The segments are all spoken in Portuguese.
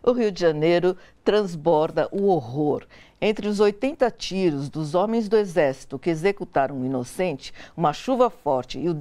o Rio de Janeiro transborda o horror. Entre os 80 tiros dos homens do Exército que executaram um inocente, uma chuva forte e o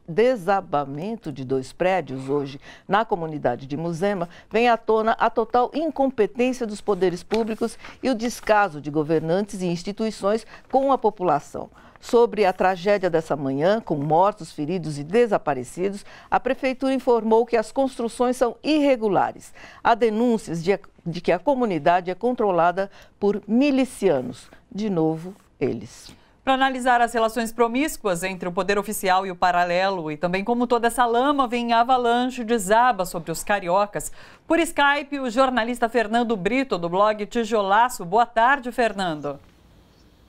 desabamento de 2 prédios hoje na comunidade de Muzema, vem à tona a total incompetência dos poderes públicos e o descaso de governantes e instituições com a população. Sobre a tragédia dessa manhã, com mortos, feridos e desaparecidos, a Prefeitura informou que as construções são irregulares. Há denúncias de que a comunidade é controlada por milicianos. De novo, eles. Para analisar as relações promíscuas entre o poder oficial e o paralelo e também como toda essa lama vem em avalanche e desaba sobre os cariocas, por Skype, o jornalista Fernando Brito, do blog Tijolaço. Boa tarde, Fernando.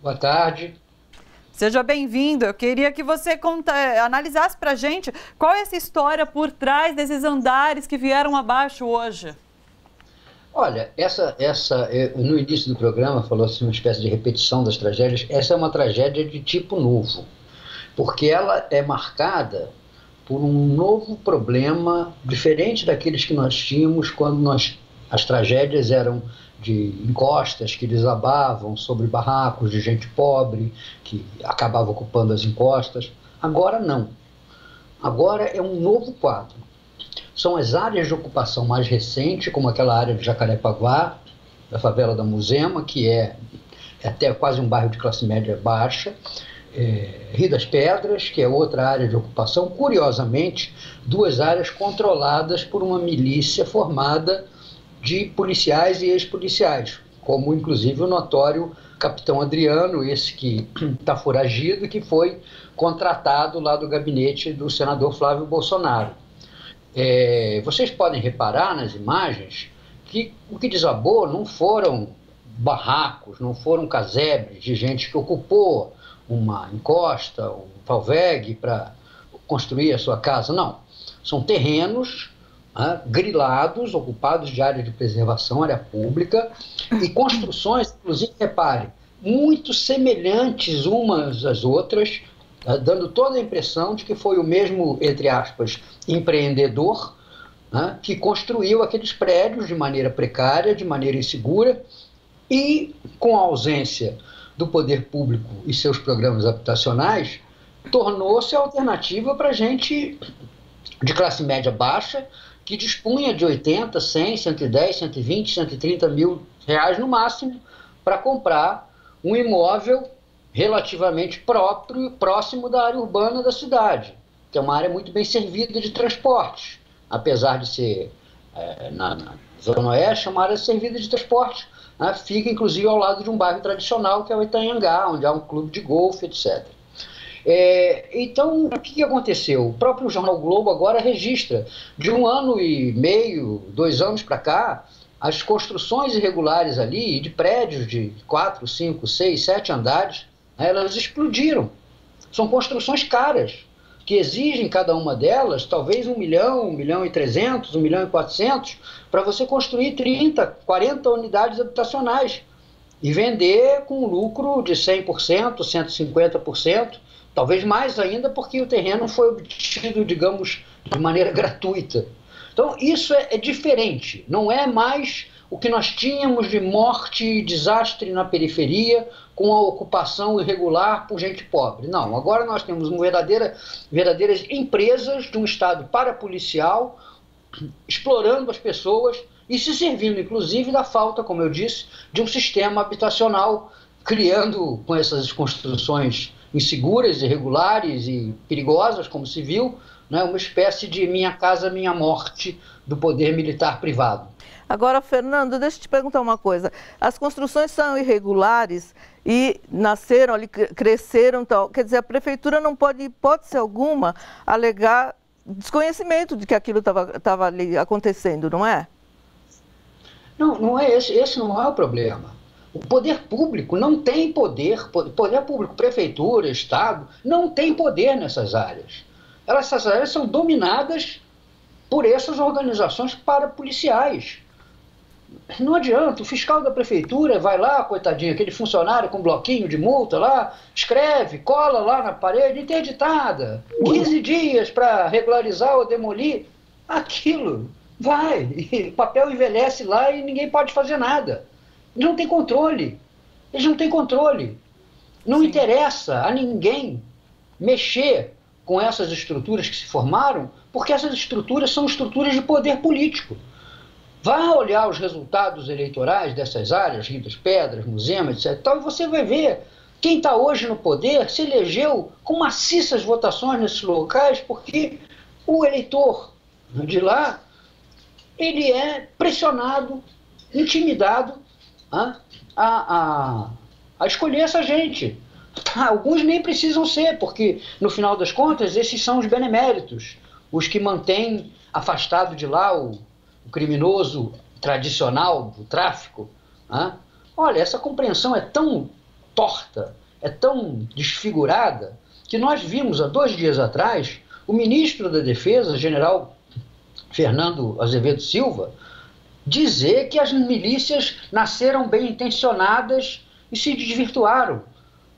Boa tarde. Seja bem-vindo. Eu queria que você analisasse para a gente qual é essa história por trás desses andares que vieram abaixo hoje. Olha, no início do programa falou-se uma espécie de repetição das tragédias. Essa é uma tragédia de tipo novo, porque ela é marcada por um novo problema, diferente daqueles que nós tínhamos quando as tragédias eram de encostas que desabavam sobre barracos de gente pobre, que acabava ocupando as encostas. Agora não. Agora é um novo quadro. São as áreas de ocupação mais recentes, como aquela área de Jacarepaguá, da favela da Muzema, que é até quase um bairro de classe média baixa, Rio das Pedras, que é outra área de ocupação, curiosamente, 2 áreas controladas por uma milícia formada de policiais e ex-policiais, como inclusive o notório Capitão Adriano, esse que está foragido, que foi contratado lá do gabinete do senador Flávio Bolsonaro. Vocês podem reparar nas imagens que o que desabou não foram barracos, não foram casebres de gente que ocupou uma encosta, um palvegue para construir a sua casa, não. São terrenos grilados, ocupados de área de preservação, área pública, e construções, inclusive, repare, muito semelhantes umas às outras, dando toda a impressão de que foi o mesmo, entre aspas, empreendedor, que construiu aqueles prédios de maneira precária, de maneira insegura, e com a ausência do poder público e seus programas habitacionais, tornou-se a alternativa para gente de classe média baixa, que dispunha de 80, 100, 110, 120, 130 mil reais no máximo para comprar um imóvel relativamente próximo da área urbana da cidade, que é uma área muito bem servida de transportes, apesar de ser na Zona Oeste, é uma área servida de transportes, fica inclusive ao lado de um bairro tradicional que é o Itanhangá, onde há um clube de golfe, etc. Então, o que aconteceu? O próprio jornal Globo agora registra, de 1 ano e meio, 2 anos para cá, as construções irregulares ali, de prédios de 4, 5, 6, 7 andares, elas explodiram. São construções caras, que exigem cada uma delas, talvez 1 milhão, 1 milhão e 300, 1 milhão e 400, para você construir 30, 40 unidades habitacionais e vender com lucro de 100%, 150%, talvez mais ainda, porque o terreno foi obtido, digamos, de maneira gratuita. Então, isso é diferente. Não é mais o que nós tínhamos de morte e desastre na periferia com a ocupação irregular por gente pobre. Não, agora nós temos verdadeiras empresas de um Estado parapolicial explorando as pessoas e se servindo, inclusive, da falta, como eu disse, de um sistema habitacional, criando, com essas construções inseguras, irregulares e perigosas, como se viu, uma espécie de minha casa, minha morte do poder militar privado. Agora, Fernando, deixa eu te perguntar uma coisa. As construções são irregulares e nasceram ali, cresceram, tal. Quer dizer, a prefeitura não pode, hipótese alguma, alegar desconhecimento de que aquilo estava ali acontecendo, não é? Não é esse não é o problema. O poder público não tem poder público, prefeitura, Estado, não tem poder nessas áreas. Essas áreas são dominadas por essas organizações parapoliciais. Não adianta, o fiscal da prefeitura vai lá, coitadinho, aquele funcionário com bloquinho de multa lá, escreve, cola lá na parede, interditada, 15 dias para regularizar ou demolir. Aquilo Vai, e o papel envelhece lá e ninguém pode fazer nada. Eles não têm controle. Eles não têm controle. Não interessa a ninguém mexer com essas estruturas que se formaram, porque essas estruturas são estruturas de poder político. Vá olhar os resultados eleitorais dessas áreas, Rio das Pedras, Muzema, etc. E você vai ver quem está hoje no poder se elegeu com maciças votações nesses locais, porque o eleitor de lá, ele é pressionado, intimidado a escolher essa gente. Alguns nem precisam ser, porque no final das contas esses são os beneméritos, os que mantêm afastado de lá o criminoso tradicional do tráfico. Olha, essa compreensão é tão torta, é tão desfigurada, que nós vimos há 2 dias atrás o ministro da Defesa, general Fernando Azevedo Silva, dizer que as milícias nasceram bem intencionadas e se desvirtuaram.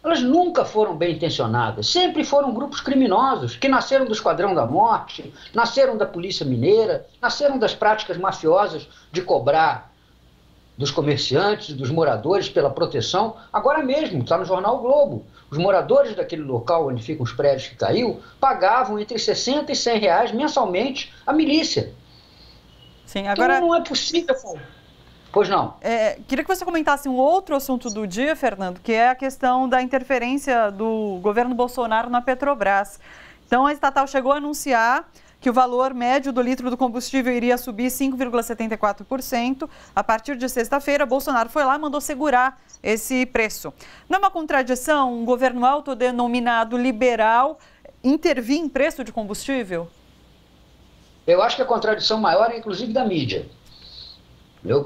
Elas nunca foram bem intencionadas, sempre foram grupos criminosos que nasceram do Esquadrão da Morte, nasceram da Polícia Mineira, nasceram das práticas mafiosas de cobrar dos comerciantes e dos moradores pela proteção. Agora mesmo, está no jornal o Globo, os moradores daquele local onde ficam os prédios que caiu pagavam entre 60 e 100 reais mensalmente à milícia. Sim, agora... Então não é possível. Pois não. Queria que você comentasse um outro assunto do dia, Fernando, que é a questão da interferência do governo Bolsonaro na Petrobras. Então, a estatal chegou a anunciar que o valor médio do litro do combustível iria subir 5,74%. A partir de sexta-feira, Bolsonaro foi lá e mandou segurar esse preço. Não é uma contradição um governo autodenominado liberal intervir em preço de combustível? Eu acho que a contradição maior é, inclusive, da mídia.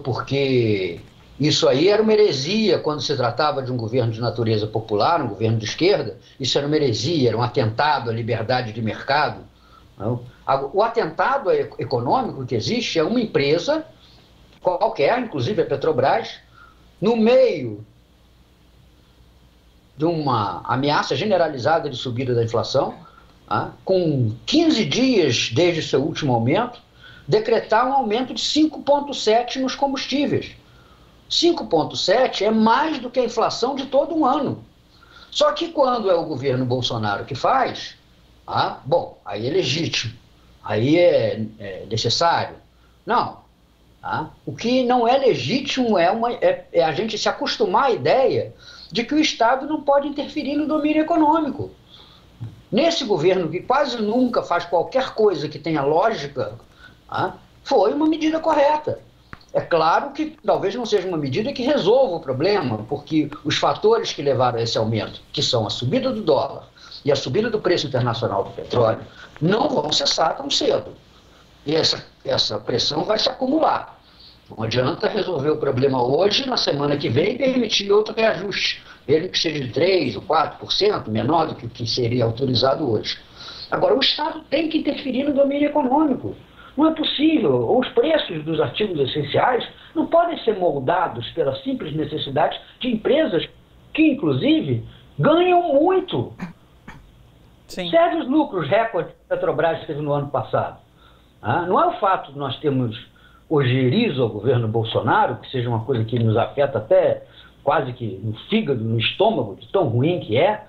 Porque isso aí era uma heresia quando se tratava de um governo de natureza popular, um governo de esquerda. Isso era uma heresia, era um atentado à liberdade de mercado. O atentado econômico que existe é uma empresa qualquer, inclusive a Petrobras, no meio de uma ameaça generalizada de subida da inflação, com 15 dias desde seu último aumento, decretar um aumento de 5,7% nos combustíveis. 5,7% é mais do que a inflação de todo um ano. Só que quando é o governo Bolsonaro que faz, bom, aí é legítimo, aí é necessário. Não. O que não é legítimo é a gente se acostumar à ideia de que o Estado não pode interferir no domínio econômico. Nesse governo que quase nunca faz qualquer coisa que tenha lógica, foi uma medida correta. É claro que talvez não seja uma medida que resolva o problema, porque os fatores que levaram a esse aumento, que são a subida do dólar e a subida do preço internacional do petróleo, não vão cessar tão cedo. E essa pressão vai se acumular. Não adianta resolver o problema hoje, na semana que vem, permitir outro reajuste, ele que seja de 3% ou 4%, menor do que o que seria autorizado hoje. Agora, o Estado tem que interferir no domínio econômico. Não é possível. Os preços dos artigos essenciais não podem ser moldados pela simples necessidade de empresas que, inclusive, ganham muito. Sim. Serve os lucros recorde que a Petrobras teve no ano passado. Não é o fato de nós termos ojerizo ao governo Bolsonaro, que seja uma coisa que nos afeta até quase que no fígado, no estômago, de tão ruim que é,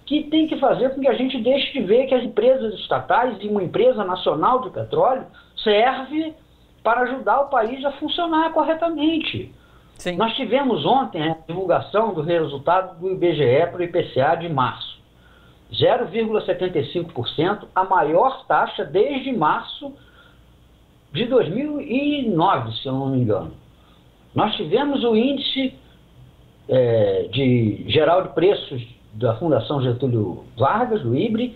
que tem que fazer com que a gente deixe de ver que as empresas estatais e uma empresa nacional de petróleo serve para ajudar o país a funcionar corretamente. Sim. Nós tivemos ontem a divulgação do resultado do IBGE para o IPCA de março. 0,75%, a maior taxa desde março de 2009, se eu não me engano. Nós tivemos o índice geral de preços da Fundação Getúlio Vargas, do IBRE,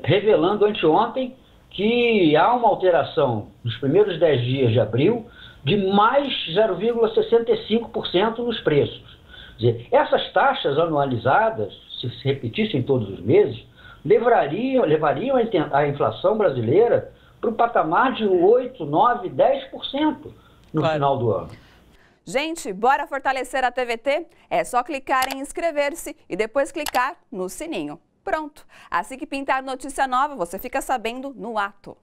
revelando anteontem que há uma alteração nos primeiros 10 dias de abril de mais 0,65% nos preços. Quer dizer, essas taxas anualizadas, se repetissem todos os meses, levariam a inflação brasileira para o patamar de 8%, 9%, 10% no final do ano. Gente, bora fortalecer a TVT? É só clicar em inscrever-se e depois clicar no sininho. Pronto! Assim que pintar notícia nova, você fica sabendo no ato.